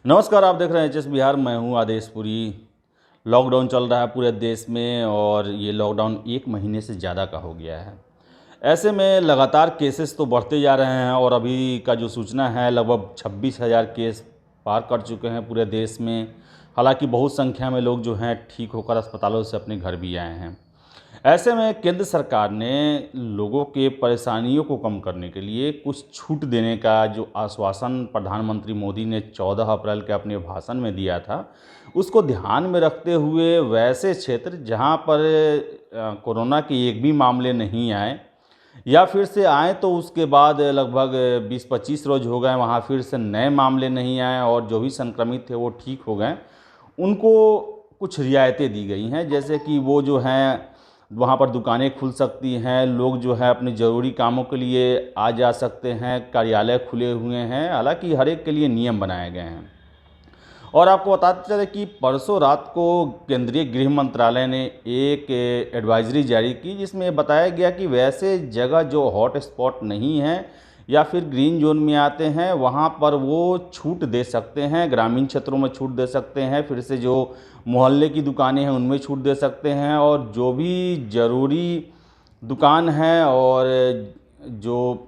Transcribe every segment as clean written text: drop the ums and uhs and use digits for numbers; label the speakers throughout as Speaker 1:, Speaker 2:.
Speaker 1: नमस्कार, आप देख रहे हैं एच एस बिहार। मैं हूं आदेशपुरी। लॉकडाउन चल रहा है पूरे देश में और ये लॉकडाउन 1 महीने से ज़्यादा का हो गया है। ऐसे में लगातार केसेस तो बढ़ते जा रहे हैं और अभी का जो सूचना है लगभग 26,000 केस पार कर चुके हैं पूरे देश में। हालांकि बहुत संख्या में लोग जो हैं ठीक होकर अस्पतालों से अपने घर भी आए हैं। ऐसे में केंद्र सरकार ने लोगों के परेशानियों को कम करने के लिए कुछ छूट देने का जो आश्वासन प्रधानमंत्री मोदी ने 14 अप्रैल के अपने भाषण में दिया था, उसको ध्यान में रखते हुए वैसे क्षेत्र जहां पर कोरोना के एक भी मामले नहीं आए या फिर से आए तो उसके बाद लगभग 20-25 रोज हो गए, वहाँ फिर से नए मामले नहीं आए और जो भी संक्रमित थे वो ठीक हो गए, उनको कुछ रियायतें दी गई हैं। जैसे कि वो जो हैं वहाँ पर दुकानें खुल सकती हैं, लोग जो है अपने ज़रूरी कामों के लिए आ जा सकते हैं, कार्यालय खुले हुए हैं। हालांकि हर एक के लिए नियम बनाए गए हैं। और आपको बताते चले कि परसों रात को केंद्रीय गृह मंत्रालय ने एक एडवाइजरी जारी की, जिसमें बताया गया कि वैसे जगह जो हॉट स्पॉट नहीं है या फिर ग्रीन जोन में आते हैं वहाँ पर वो छूट दे सकते हैं, ग्रामीण क्षेत्रों में छूट दे सकते हैं, फिर से जो मोहल्ले की दुकानें हैं उनमें छूट दे सकते हैं और जो भी ज़रूरी दुकान है और जो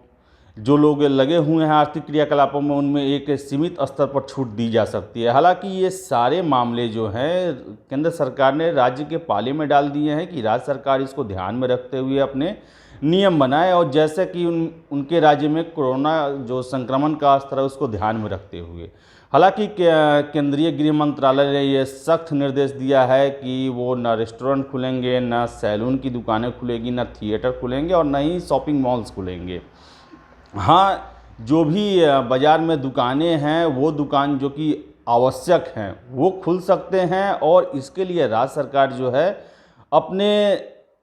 Speaker 1: जो लोग लगे हुए हैं आर्थिक क्रियाकलापों में उनमें एक सीमित स्तर पर छूट दी जा सकती है। हालांकि ये सारे मामले जो हैं केंद्र सरकार ने राज्य के पाले में डाल दिए हैं कि राज्य सरकार इसको ध्यान में रखते हुए अपने नियम बनाए और जैसे कि उनके राज्य में कोरोना जो संक्रमण का स्तर है उसको ध्यान में रखते हुए। हालांकि केंद्रीय गृह मंत्रालय ने ये सख्त निर्देश दिया है कि वो न रेस्टोरेंट खुलेंगे, न सैलून की दुकानें खुलेगी, न थिएटर खुलेंगे और न ही शॉपिंग मॉल्स खुलेंगे। हाँ, जो भी बाज़ार में दुकानें हैं वो दुकान जो कि आवश्यक हैं वो खुल सकते हैं और इसके लिए राज्य सरकार जो है अपने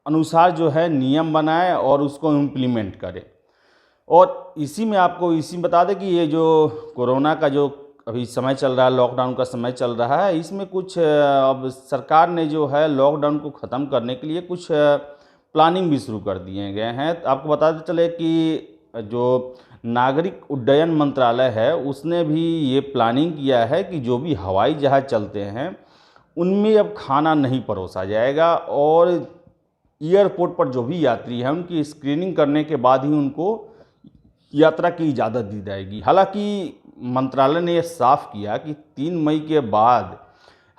Speaker 1: अनुसार जो है नियम बनाए और उसको इम्प्लीमेंट करे। और इसी में आपको इसी में बता दें कि ये जो कोरोना का जो अभी समय चल रहा है, लॉकडाउन का समय चल रहा है, इसमें कुछ अब सरकार ने जो है लॉकडाउन को ख़त्म करने के लिए कुछ प्लानिंग भी शुरू कर दिए गए हैं। तो आपको बताते चले कि जो नागरिक उड्डयन मंत्रालय है उसने भी ये प्लानिंग किया है कि जो भी हवाई जहाज़ चलते हैं उनमें अब खाना नहीं परोसा जाएगा और एयरपोर्ट पर जो भी यात्री हैं उनकी स्क्रीनिंग करने के बाद ही उनको यात्रा की इजाज़त दी जाएगी। हालांकि मंत्रालय ने यह साफ किया कि 3 मई के बाद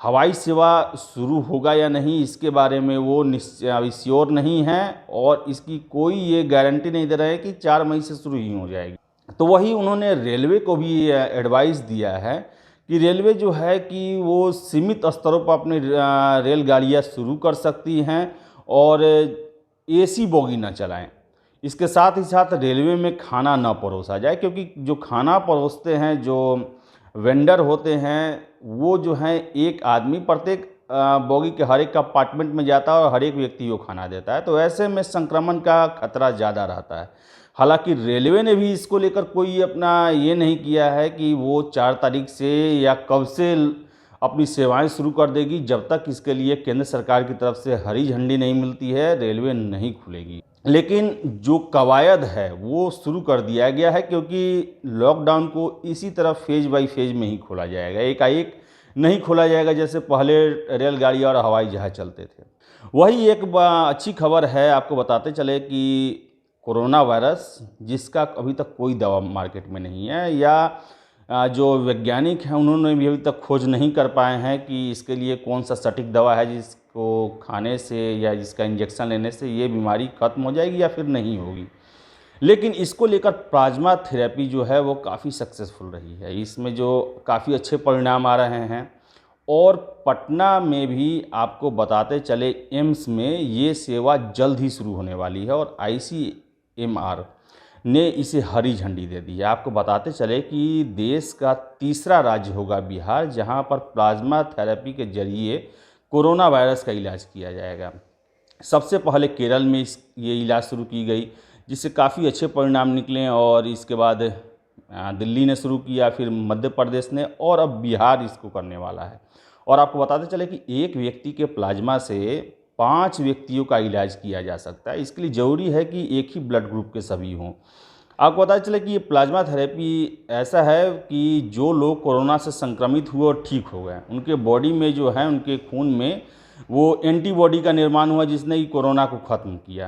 Speaker 1: हवाई सेवा शुरू होगा या नहीं इसके बारे में वो अभी श्योर नहीं है और इसकी कोई ये गारंटी नहीं दे रहे हैं कि 4 मई से शुरू ही हो जाएगी। तो वही उन्होंने रेलवे को भी एडवाइस दिया है कि रेलवे जो है कि वो सीमित स्तरों पर अपनी रेलगाड़ियाँ शुरू कर सकती हैं और एसी बोगी ना चलाएं। इसके साथ ही साथ रेलवे में खाना ना परोसा जाए, क्योंकि जो खाना परोसते हैं जो वेंडर होते हैं वो जो है एक आदमी प्रत्येक बोगी के हर एक कंपार्टमेंट में जाता है और हर एक व्यक्ति को खाना देता है, तो ऐसे में संक्रमण का खतरा ज़्यादा रहता है। हालांकि रेलवे ने भी इसको लेकर कोई अपना ये नहीं किया है कि वो 4 तारीख से या कब से अपनी सेवाएं शुरू कर देगी। जब तक इसके लिए केंद्र सरकार की तरफ से हरी झंडी नहीं मिलती है रेलवे नहीं खुलेगी। लेकिन जो कवायद है वो शुरू कर दिया गया है, क्योंकि लॉकडाउन को इसी तरह फेज बाय फेज में ही खोला जाएगा, एकाएक नहीं खोला जाएगा जैसे पहले रेलगाड़ियाँ और हवाई जहाज़ चलते थे। वही एक अच्छी खबर है, आपको बताते चले कि कोरोना वायरस जिसका अभी तक कोई दवा मार्केट में नहीं है या जो वैज्ञानिक हैं उन्होंने भी अभी तक खोज नहीं कर पाए हैं कि इसके लिए कौन सा सटीक दवा है जिसको खाने से या जिसका इंजेक्शन लेने से ये बीमारी ख़त्म हो जाएगी या फिर नहीं होगी। लेकिन इसको लेकर प्लाज्मा थेरेपी जो है वो काफ़ी सक्सेसफुल रही है, इसमें जो काफ़ी अच्छे परिणाम आ रहे हैं। और पटना में भी आपको बताते चले एम्स में ये सेवा जल्द ही शुरू होने वाली है और ICMR ने इसे हरी झंडी दे दी है। आपको बताते चले कि देश का तीसरा राज्य होगा बिहार जहां पर प्लाज्मा थेरेपी के जरिए कोरोना वायरस का इलाज किया जाएगा। सबसे पहले केरल में ये इलाज शुरू की गई जिससे काफ़ी अच्छे परिणाम निकले और इसके बाद दिल्ली ने शुरू किया, फिर मध्य प्रदेश ने और अब बिहार इसको करने वाला है। और आपको बताते चले कि एक व्यक्ति के प्लाज्मा से 5 व्यक्तियों का इलाज किया जा सकता है। इसके लिए ज़रूरी है कि एक ही ब्लड ग्रुप के सभी हों। आपको पता चले कि ये प्लाज्मा थेरेपी ऐसा है कि जो लोग कोरोना से संक्रमित हुए और ठीक हो गए, उनके बॉडी में जो है, उनके खून में वो एंटीबॉडी का निर्माण हुआ जिसने कि कोरोना को ख़त्म किया।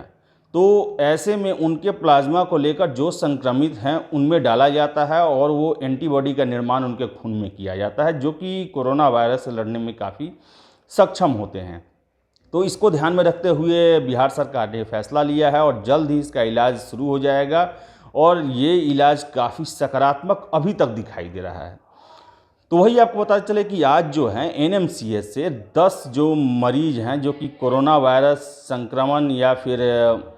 Speaker 1: तो ऐसे में उनके प्लाज्मा को लेकर जो संक्रमित हैं उनमें डाला जाता है और वो एंटीबॉडी का निर्माण उनके खून में किया जाता है, जो कि कोरोना वायरस से लड़ने में काफ़ी सक्षम होते हैं। तो इसको ध्यान में रखते हुए बिहार सरकार ने फैसला लिया है और जल्द ही इसका इलाज शुरू हो जाएगा और ये इलाज काफ़ी सकारात्मक अभी तक दिखाई दे रहा है। तो वही आपको पता चले कि आज जो है एनएमसीएच से 10 जो मरीज हैं जो कि कोरोना वायरस संक्रमण या फिर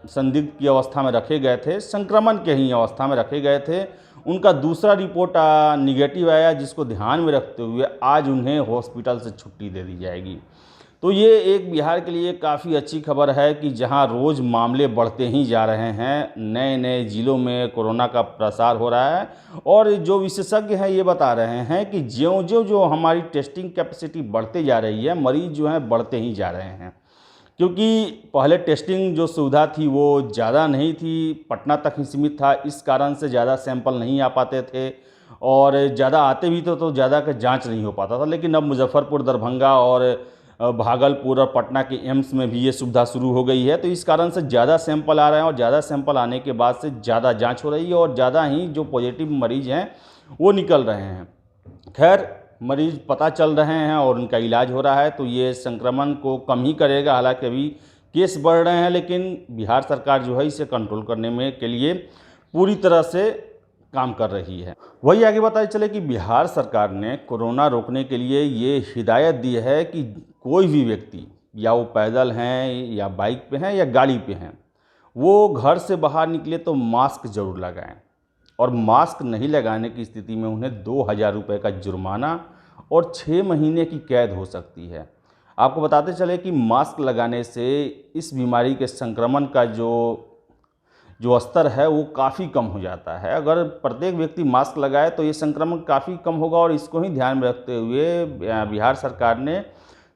Speaker 1: संदिग्ध की अवस्था में रखे गए थे, संक्रमण के ही अवस्था में रखे गए थे, उनका दूसरा रिपोर्ट निगेटिव आया, जिसको ध्यान में रखते हुए आज उन्हें हॉस्पिटल से छुट्टी दे दी जाएगी। तो ये एक बिहार के लिए काफ़ी अच्छी खबर है कि जहां रोज़ मामले बढ़ते ही जा रहे हैं, नए नए ज़िलों में कोरोना का प्रसार हो रहा है और जो विशेषज्ञ हैं ये बता रहे हैं कि ज्यों-ज्यों जो हमारी टेस्टिंग कैपेसिटी बढ़ते जा रही है, मरीज़ जो हैं बढ़ते ही जा रहे हैं। क्योंकि पहले टेस्टिंग जो सुविधा थी वो ज़्यादा नहीं थी, पटना तक ही सीमित था, इस कारण से ज़्यादा सैंपल नहीं आ पाते थे और ज़्यादा आते भी तो ज़्यादा का जाँच नहीं हो पाता था। लेकिन अब मुजफ्फरपुर, दरभंगा और भागलपुर और पटना के एम्स में भी ये सुविधा शुरू हो गई है। तो इस कारण से ज़्यादा सैंपल आ रहे हैं और ज़्यादा सैंपल आने के बाद से ज़्यादा जांच हो रही है और ज़्यादा ही जो पॉजिटिव मरीज़ हैं वो निकल रहे हैं। खैर, मरीज़ पता चल रहे हैं और उनका इलाज हो रहा है, तो ये संक्रमण को कम ही करेगा। हालांकि अभी केस बढ़ रहे हैं, लेकिन बिहार सरकार जो है इसे कंट्रोल करने में के लिए पूरी तरह से काम कर रही है। वही आगे बताया चले कि बिहार सरकार ने कोरोना रोकने के लिए ये हिदायत दी है कि कोई भी व्यक्ति, या वो पैदल हैं या बाइक पे हैं या गाड़ी पे हैं, वो घर से बाहर निकले तो मास्क ज़रूर लगाएं और मास्क नहीं लगाने की स्थिति में उन्हें 2000 रुपये का जुर्माना और 6 महीने की कैद हो सकती है। आपको बताते चले कि मास्क लगाने से इस बीमारी के संक्रमण का जो स्तर है वो काफ़ी कम हो जाता है। अगर प्रत्येक व्यक्ति मास्क लगाए तो ये संक्रमण काफ़ी कम होगा और इसको ही ध्यान में रखते हुए बिहार सरकार ने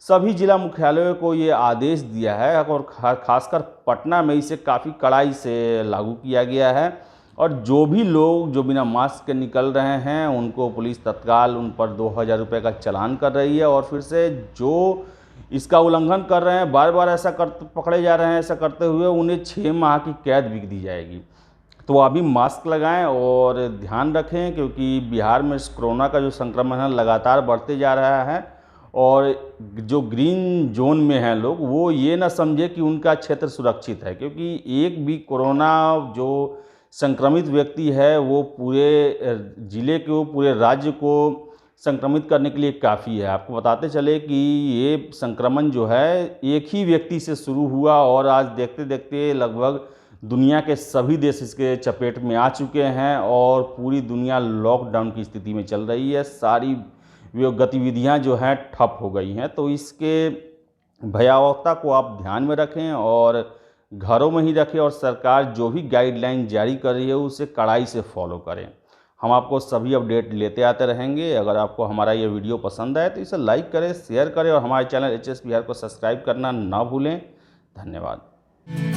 Speaker 1: सभी जिला मुख्यालयों को ये आदेश दिया है और खासकर पटना में इसे काफ़ी कड़ाई से लागू किया गया है और जो भी लोग जो बिना मास्क के निकल रहे हैं उनको पुलिस तत्काल उन पर 2000 रुपये का चालान कर रही है और फिर से जो इसका उल्लंघन कर रहे हैं, बार बार ऐसा पकड़े जा रहे हैं, ऐसा करते हुए उन्हें 6 माह की कैद भी दी जाएगी। तो अभी मास्क लगाएं और ध्यान रखें, क्योंकि बिहार में कोरोना का जो संक्रमण है लगातार बढ़ते जा रहा है और जो ग्रीन जोन में हैं लोग, वो ये ना समझे कि उनका क्षेत्र सुरक्षित है, क्योंकि एक भी कोरोना जो संक्रमित व्यक्ति है वो पूरे ज़िले को, पूरे राज्य को संक्रमित करने के लिए काफ़ी है। आपको बताते चले कि ये संक्रमण जो है एक ही व्यक्ति से शुरू हुआ और आज देखते देखते लगभग दुनिया के सभी देश इसके चपेट में आ चुके हैं और पूरी दुनिया लॉकडाउन की स्थिति में चल रही है। सारी गतिविधियां जो हैं ठप हो गई हैं। तो इसके भयावहता को आप ध्यान में रखें और घरों में ही रखें और सरकार जो भी गाइडलाइन जारी कर रही है उसे कड़ाई से फॉलो करें। हम आपको सभी अपडेट लेते आते रहेंगे। अगर आपको हमारा ये वीडियो पसंद आए तो इसे लाइक करें, शेयर करें और हमारे चैनल HS बिहार को सब्सक्राइब करना ना भूलें। धन्यवाद।